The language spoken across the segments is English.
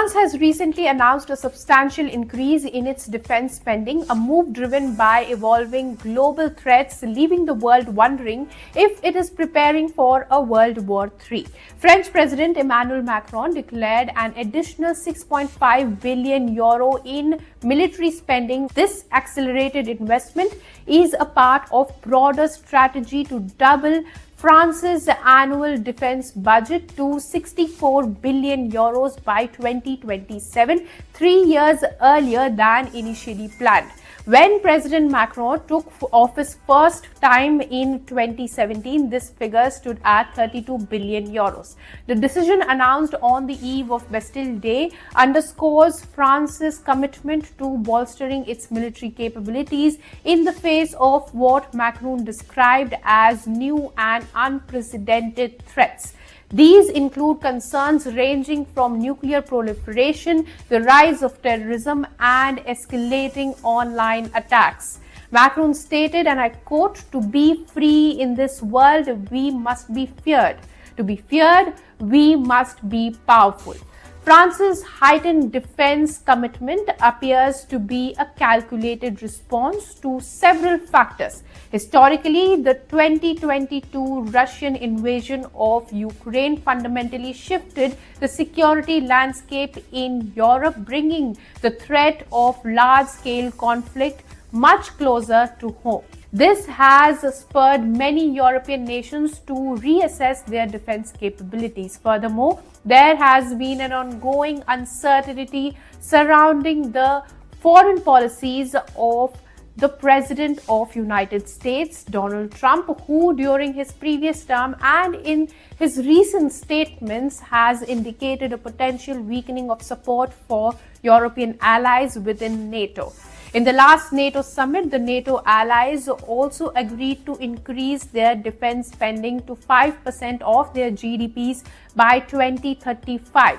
France has recently announced a substantial increase in its defense spending, a move driven by evolving global threats, leaving the world wondering if it is preparing for a World War III. French President Emmanuel Macron declared an additional 6.5 billion euro in military spending. This accelerated investment is a part of broader strategy to double France's annual defense budget to 64 billion euros by 2027, 3 years earlier than initially planned. When President Macron took office first time in 2017, this figure stood at 32 billion euros. The decision, announced on the eve of Bastille Day, underscores France's commitment to bolstering its military capabilities in the face of what Macron described as new and unprecedented threats. These include concerns ranging from nuclear proliferation, the rise of terrorism, and escalating online attacks. Macron stated, and I quote, "To be free in this world, we must be feared. To be feared, we must be powerful." France's heightened defense commitment appears to be a calculated response to several factors. Historically, the 2022 Russian invasion of Ukraine fundamentally shifted the security landscape in Europe, bringing the threat of large-scale conflict much closer to home. This has spurred many European nations to reassess their defense capabilities. Furthermore, there has been an ongoing uncertainty surrounding the foreign policies of the President of United States, Donald Trump, who during his previous term and in his recent statements has indicated a potential weakening of support for European allies within NATO. In the last NATO summit, the NATO allies also agreed to increase their defense spending to 5% of their GDPs by 2035.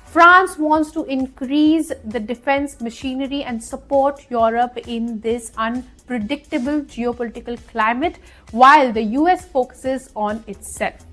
France wants to increase the defense machinery and support Europe in this unpredictable geopolitical climate, while the US focuses on itself.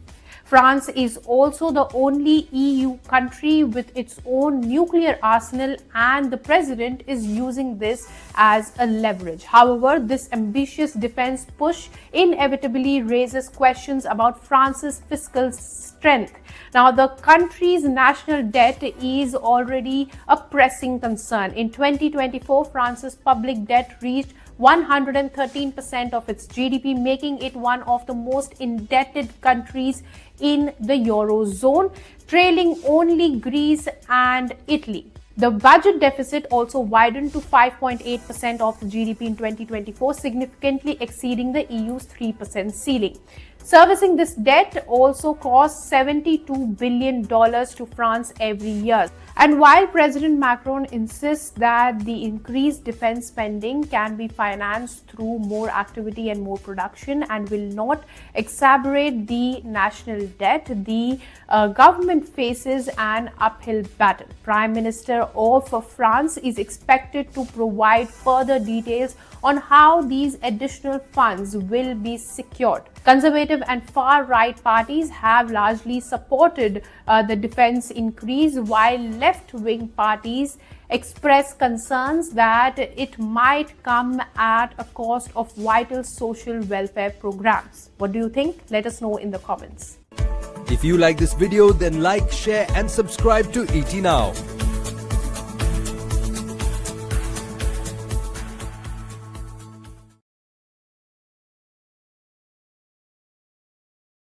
France is also the only EU country with its own nuclear arsenal, and the president is using this as a leverage. However, this ambitious defense push inevitably raises questions about France's fiscal strength. Now, the country's national debt is already a pressing concern. In 2024, France's public debt reached 113% of its GDP, making it one of the most indebted countries in the Eurozone, trailing only Greece and Italy. The budget deficit also widened to 5.8% of the GDP in 2024, significantly exceeding the EU's 3% ceiling. Servicing this debt also costs $72 billion to France every year. And while President Macron insists that the increased defense spending can be financed through more activity and more production and will not exacerbate the national debt, the government faces an uphill battle. Prime Minister of France is expected to provide further details on how these additional funds will be secured. Conservative and far-right parties have largely supported the defense increase, while left-wing parties express concerns that it might come at a cost of vital social welfare programs. What do you think? Let us know in the comments. If you like this video, then like, share and subscribe to ET Now.